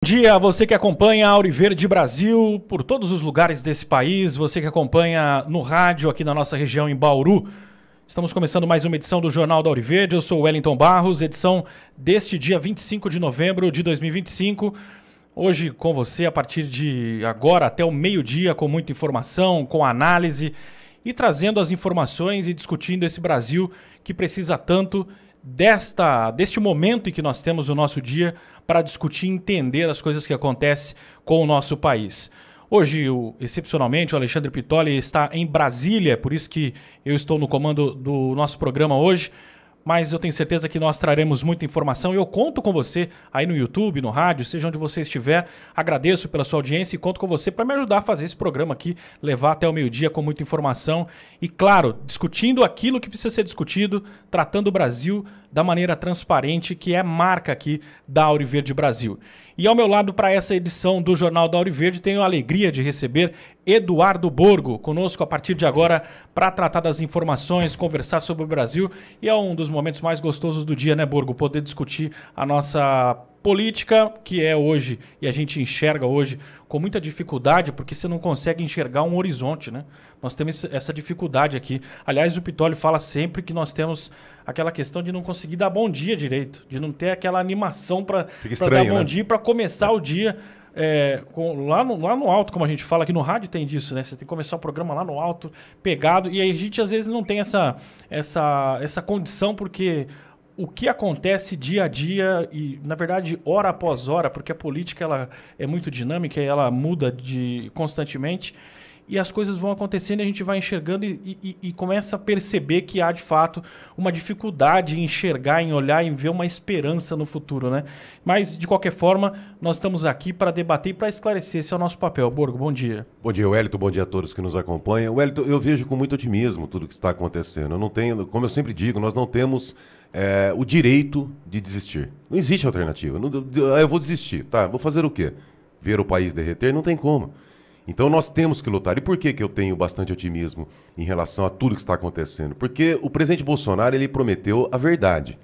Bom dia a você que acompanha a Auriverde Brasil por todos os lugares desse país, você que acompanha no rádio aqui na nossa região em Bauru. Estamos começando mais uma edição do Jornal da Auriverde, eu sou o Wellington Barros, edição deste dia 25 de novembro de 2025. Hoje com você a partir de agora até o meio-dia com muita informação, com análise e trazendo as informações e discutindo esse Brasil que precisa tanto deste momento em que nós temos o nosso dia para discutir e entender as coisas que acontecem com o nosso país. Hoje, excepcionalmente, o Alexandre Pitoli está em Brasília, por isso que eu estou no comando do nosso programa hoje, mas eu tenho certeza que nós traremos muita informação e eu conto com você aí no YouTube, no rádio, seja onde você estiver. Agradeço pela sua audiência e conto com você para me ajudar a fazer esse programa aqui, levar até o meio-dia com muita informação e, claro, discutindo aquilo que precisa ser discutido, tratando o Brasil da maneira transparente que é marca aqui da Auriverde Brasil. E ao meu lado para essa edição do Jornal da Auriverde tenho a alegria de receber Eduardo Borgo conosco a partir de agora para tratar das informações, conversar sobre o Brasil e é um dos momentos mais gostosos do dia, né, Borgo? Poder discutir a nossa política, que é hoje, e a gente enxerga hoje com muita dificuldade, porque você não consegue enxergar um horizonte, né? Nós temos essa dificuldade aqui. Aliás, o Pitoli fala sempre que nós temos aquela questão de não conseguir dar bom dia direito, de não ter aquela animação para dar bom dia, para começar o dia lá no alto, como a gente fala aqui no rádio tem disso, né? Você tem que começar o programa lá no alto, pegado, e aí a gente às vezes não tem essa condição, porque o que acontece dia a dia e, na verdade, hora após hora, porque a política ela é muito dinâmica e ela muda constantemente e as coisas vão acontecendo e a gente vai enxergando e começa a perceber que há, de fato, uma dificuldade em enxergar, em olhar, em ver uma esperança no futuro, né? Mas, de qualquer forma, nós estamos aqui para debater e para esclarecer. Esse é o nosso papel. Borgo, bom dia. Bom dia, Wellington. Bom dia a todos que nos acompanham. Wellington, eu vejo com muito otimismo tudo que está acontecendo. Eu não tenho, como eu sempre digo, nós não temos o direito de desistir. Não existe alternativa. Eu vou desistir, tá? Vou fazer o quê? Ver o país derreter? Não tem como. Então nós temos que lutar. E por que eu tenho bastante otimismo em relação a tudo que está acontecendo? Porque o presidente Bolsonaro ele prometeu a verdade.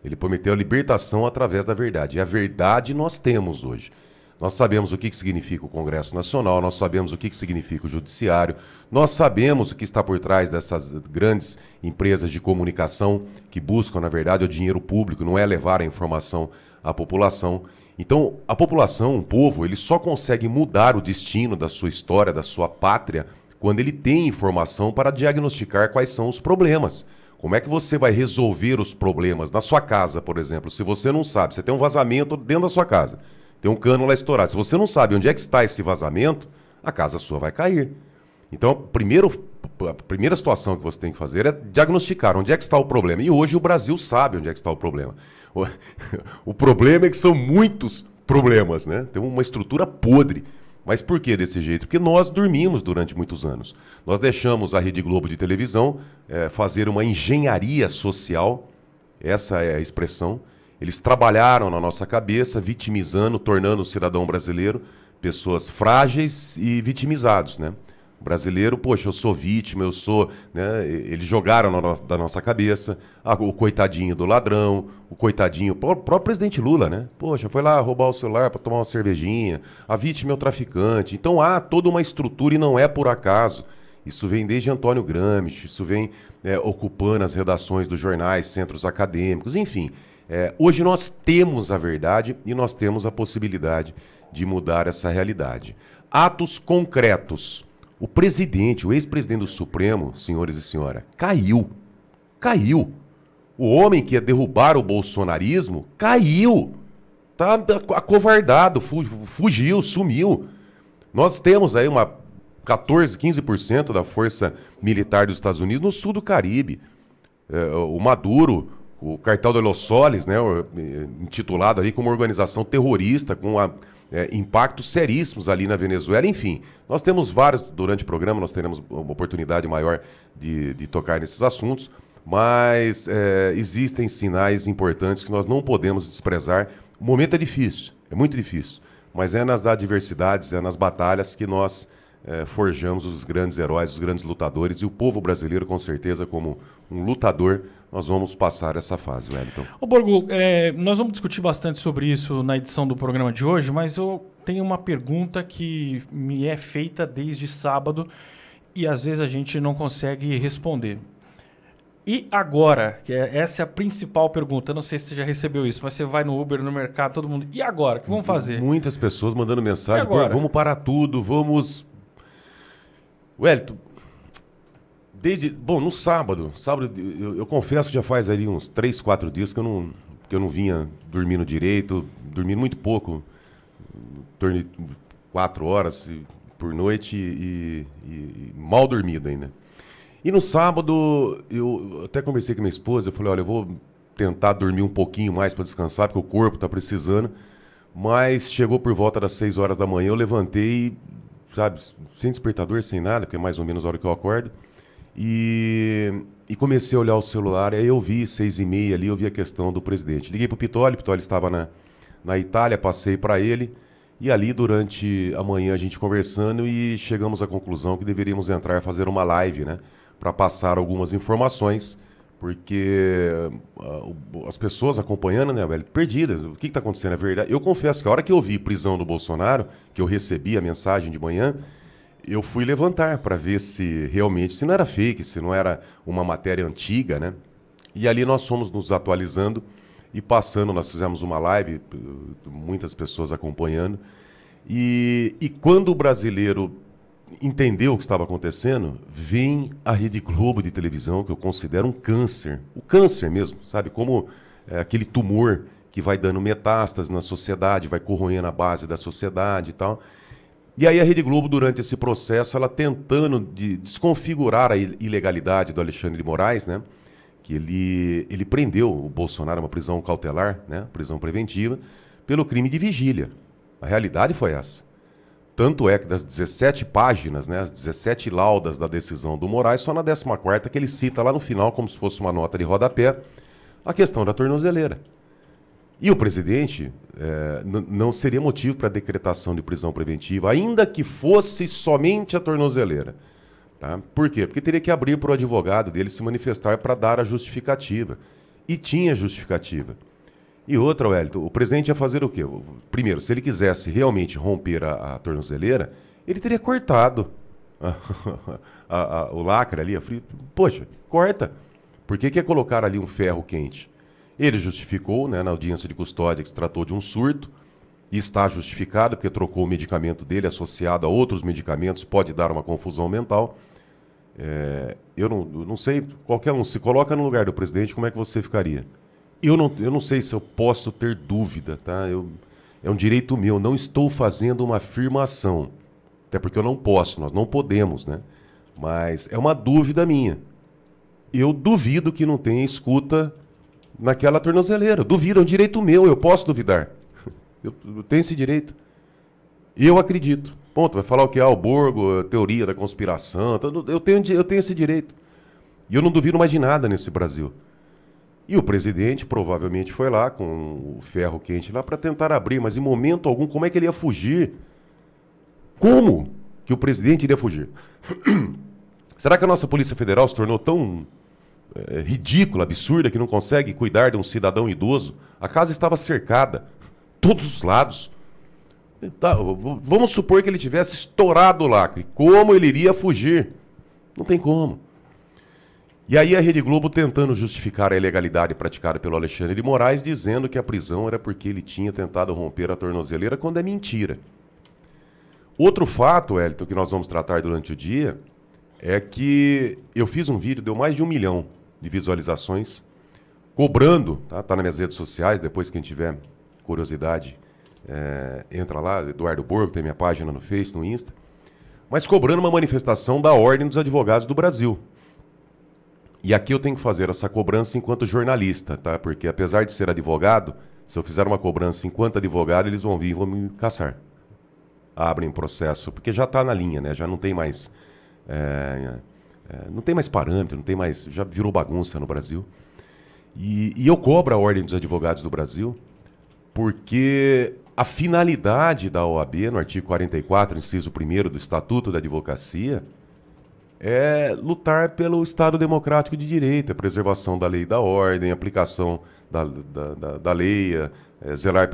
Ele prometeu a libertação através da verdade. E a verdade nós temos hoje. Nós sabemos o que significa o Congresso Nacional, nós sabemos o que significa o Judiciário, nós sabemos o que está por trás dessas grandes empresas de comunicação que buscam, na verdade, o dinheiro público, não é levar a informação à população. Então, a população, o povo, ele só consegue mudar o destino da sua história, da sua pátria, quando ele tem informação para diagnosticar quais são os problemas. Como é que você vai resolver os problemas na sua casa, por exemplo? Se você não sabe, você tem um vazamento dentro da sua casa. Tem um cano lá estourado. Se você não sabe onde é que está esse vazamento, a casa sua vai cair. Então, a primeira situação que você tem que fazer é diagnosticar onde é que está o problema. E hoje o Brasil sabe onde é que está o problema. O problema é que são muitos problemas, né? Tem uma estrutura podre. Mas por que desse jeito? Porque nós dormimos durante muitos anos. Nós deixamos a Rede Globo de televisão fazer uma engenharia social, essa é a expressão. Eles trabalharam na nossa cabeça, vitimizando, tornando o cidadão brasileiro pessoas frágeis e vitimizados, né? O brasileiro, poxa, eu sou vítima, eu sou... Né? Eles jogaram da nossa cabeça o coitadinho do ladrão, o coitadinho... O próprio presidente Lula, né? Poxa, foi lá roubar o celular para tomar uma cervejinha, a vítima é o traficante. Então há toda uma estrutura e não é por acaso. Isso vem desde Antônio Gramsci, isso vem ocupando as redações dos jornais, centros acadêmicos, enfim... Hoje nós temos a verdade e nós temos a possibilidade de mudar essa realidade. Atos concretos. O presidente, o ex-presidente do Supremo, senhores e senhora, caiu. Caiu. O homem que ia derrubar o bolsonarismo, caiu. Está acovardado, fugiu, sumiu. Nós temos aí 15% da força militar dos Estados Unidos no sul do Caribe. O Maduro... O Cartel de Los Soles, né, intitulado ali como organização terrorista, com impactos seríssimos ali na Venezuela. Enfim, nós temos vários, durante o programa, nós teremos uma oportunidade maior de tocar nesses assuntos, mas existem sinais importantes que nós não podemos desprezar. O momento é difícil, é muito difícil, mas é nas adversidades, é nas batalhas que nós forjamos os grandes heróis, os grandes lutadores, e o povo brasileiro, com certeza, como um lutador, nós vamos passar essa fase, Wellington. Ô Borgo, nós vamos discutir bastante sobre isso na edição do programa de hoje, mas eu tenho uma pergunta que me é feita desde sábado e às vezes a gente não consegue responder. E agora? Essa é a principal pergunta. Eu não sei se você já recebeu isso, mas você vai no Uber, no mercado, todo mundo... E agora? O que vamos fazer? Muitas pessoas mandando mensagem, vamos parar tudo, vamos... Wellington, no sábado eu confesso que já faz ali uns 3, 4 dias que eu não vinha dormindo direito, dormindo muito pouco, em torno de 4 horas por noite e mal dormido ainda. E no sábado, eu até conversei com minha esposa, eu falei, olha, eu vou tentar dormir um pouquinho mais para descansar, porque o corpo está precisando, mas chegou por volta das 6 horas da manhã, eu levantei, sabe, sem despertador, sem nada, porque é mais ou menos a hora que eu acordo, e comecei a olhar o celular, aí eu vi 6h30 ali, eu vi a questão do presidente. Liguei para o Pitoli estava na Itália, passei para ele, e ali durante a manhã a gente conversando e chegamos à conclusão que deveríamos entrar e fazer uma live, né? Para passar algumas informações, porque as pessoas acompanhando, né, velho, perdidas. O que está acontecendo? É verdade. Eu confesso que a hora que eu vi prisão do Bolsonaro, que eu recebi a mensagem de manhã, eu fui levantar para ver se realmente, se não era fake, se não era uma matéria antiga, né? E ali nós fomos nos atualizando e passando, nós fizemos uma live, muitas pessoas acompanhando, e quando o brasileiro entendeu o que estava acontecendo, vem a Rede Globo de televisão, que eu considero um câncer. O câncer mesmo, sabe? Como aquele tumor que vai dando metástases na sociedade, vai corroendo a base da sociedade e tal. E aí a Rede Globo, durante esse processo, ela tentando desconfigurar a ilegalidade do Alexandre de Moraes, né? Que ele prendeu o Bolsonaro, uma prisão cautelar, né? Prisão preventiva, pelo crime de vigília. A realidade foi essa. Tanto é que das 17 páginas, né, as 17 laudas da decisão do Moraes, só na 14ª que ele cita lá no final, como se fosse uma nota de rodapé, a questão da tornozeleira. E o presidente não seria motivo para decretação de prisão preventiva, ainda que fosse somente a tornozeleira. Tá? Por quê? Porque teria que abrir para o advogado dele se manifestar para dar a justificativa. E tinha justificativa. E outra, Wellington, o presidente ia fazer o quê? Primeiro, se ele quisesse realmente romper a tornozeleira, ele teria cortado o lacre ali. Eu falei, poxa, corta. Por que ia colocar ali um ferro quente? Ele justificou, né, na audiência de custódia, que se tratou de um surto, e está justificado, porque trocou o medicamento dele associado a outros medicamentos, pode dar uma confusão mental. Eu não sei, qualquer um, se coloca no lugar do presidente, como é que você ficaria? Eu não sei se eu posso ter dúvida, tá? É um direito meu, não estou fazendo uma afirmação. Até porque eu não posso, nós não podemos, né? Mas é uma dúvida minha. Eu duvido que não tenha escuta naquela tornozeleira. Duvido, é um direito meu, eu posso duvidar. Eu tenho esse direito. Eu acredito. Ponto. Vai falar o que é o Borgo, teoria da conspiração. Eu tenho esse direito. E eu não duvido mais de nada nesse Brasil. E o presidente provavelmente foi lá com o ferro quente lá para tentar abrir, mas em momento algum, como é que ele ia fugir? Como que o presidente iria fugir? Será que a nossa Polícia Federal se tornou tão ridícula, absurda, que não consegue cuidar de um cidadão idoso? A casa estava cercada, todos os lados. Tá, vamos supor que ele tivesse estourado o lacre. Como ele iria fugir? Não tem como. E aí a Rede Globo tentando justificar a ilegalidade praticada pelo Alexandre de Moraes, dizendo que a prisão era porque ele tinha tentado romper a tornozeleira, quando é mentira. Outro fato, Wellington, que nós vamos tratar durante o dia, é que eu fiz um vídeo, deu mais de 1 milhão de visualizações, cobrando, tá nas minhas redes sociais, depois quem tiver curiosidade, entra lá, Eduardo Borgo, tem minha página no Face, no Insta, mas cobrando uma manifestação da Ordem dos Advogados do Brasil. E aqui eu tenho que fazer essa cobrança enquanto jornalista, tá? Porque apesar de ser advogado, se eu fizer uma cobrança enquanto advogado, eles vão vir e vão me caçar. Abrem processo, porque já está na linha, né? Já não tem mais... não tem mais parâmetro, não tem mais... Já virou bagunça no Brasil. E eu cobro a Ordem dos Advogados do Brasil porque a finalidade da OAB, no artigo 44, inciso 1º do Estatuto da Advocacia, é lutar pelo Estado Democrático de Direito, a preservação da lei e da ordem, a aplicação da lei, zelar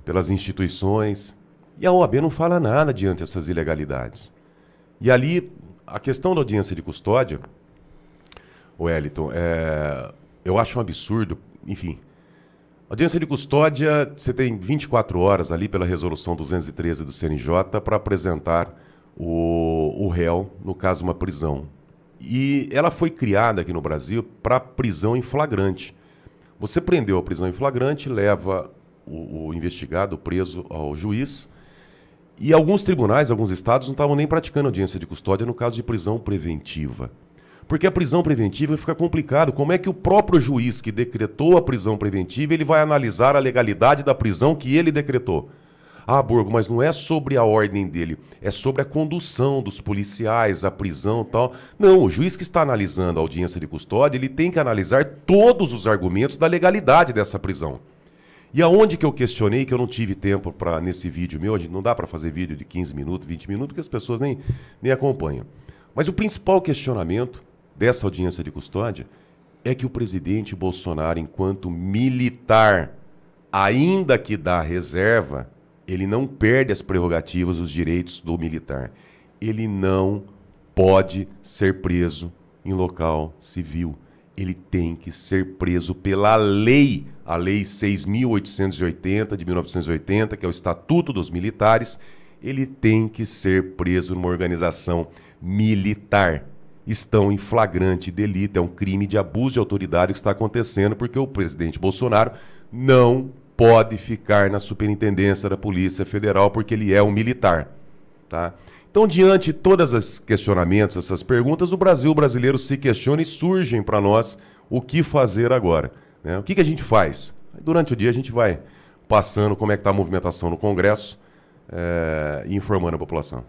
pelas instituições. E a OAB não fala nada diante dessas ilegalidades. E ali, a questão da audiência de custódia, Wellington, eu acho um absurdo, enfim. Audiência de custódia, você tem 24 horas ali pela resolução 213 do CNJ para apresentar o réu, no caso uma prisão. E ela foi criada aqui no Brasil para prisão em flagrante. Você prendeu a prisão em flagrante, leva o investigado, o preso, ao juiz. E alguns tribunais, alguns estados não estavam nem praticando audiência de custódia no caso de prisão preventiva. Porque a prisão preventiva fica complicado. Como é que o próprio juiz que decretou a prisão preventiva, ele vai analisar a legalidade da prisão que ele decretou? Ah, Borgo, mas não é sobre a ordem dele, é sobre a condução dos policiais, a prisão e tal. Não, o juiz que está analisando a audiência de custódia, ele tem que analisar todos os argumentos da legalidade dessa prisão. E aonde que eu questionei, que eu não tive tempo para nesse vídeo meu, não dá para fazer vídeo de 15 minutos, 20 minutos, porque as pessoas nem acompanham. Mas o principal questionamento dessa audiência de custódia é que o presidente Bolsonaro, enquanto militar, ainda que dá reserva, ele não perde as prerrogativas, os direitos do militar. Ele não pode ser preso em local civil. Ele tem que ser preso pela lei, a Lei 6.880 de 1980, que é o Estatuto dos Militares. Ele tem que ser preso numa organização militar. Estão em flagrante delito, é um crime de abuso de autoridade que está acontecendo porque o presidente Bolsonaro não pode ficar na superintendência da Polícia Federal porque ele é um militar, tá? Então, diante de todos esses questionamentos, essas perguntas, o brasileiro se questiona e surgem para nós o que fazer agora, né? O que a gente faz? Durante o dia a gente vai passando como é que está a movimentação no Congresso e informando a população.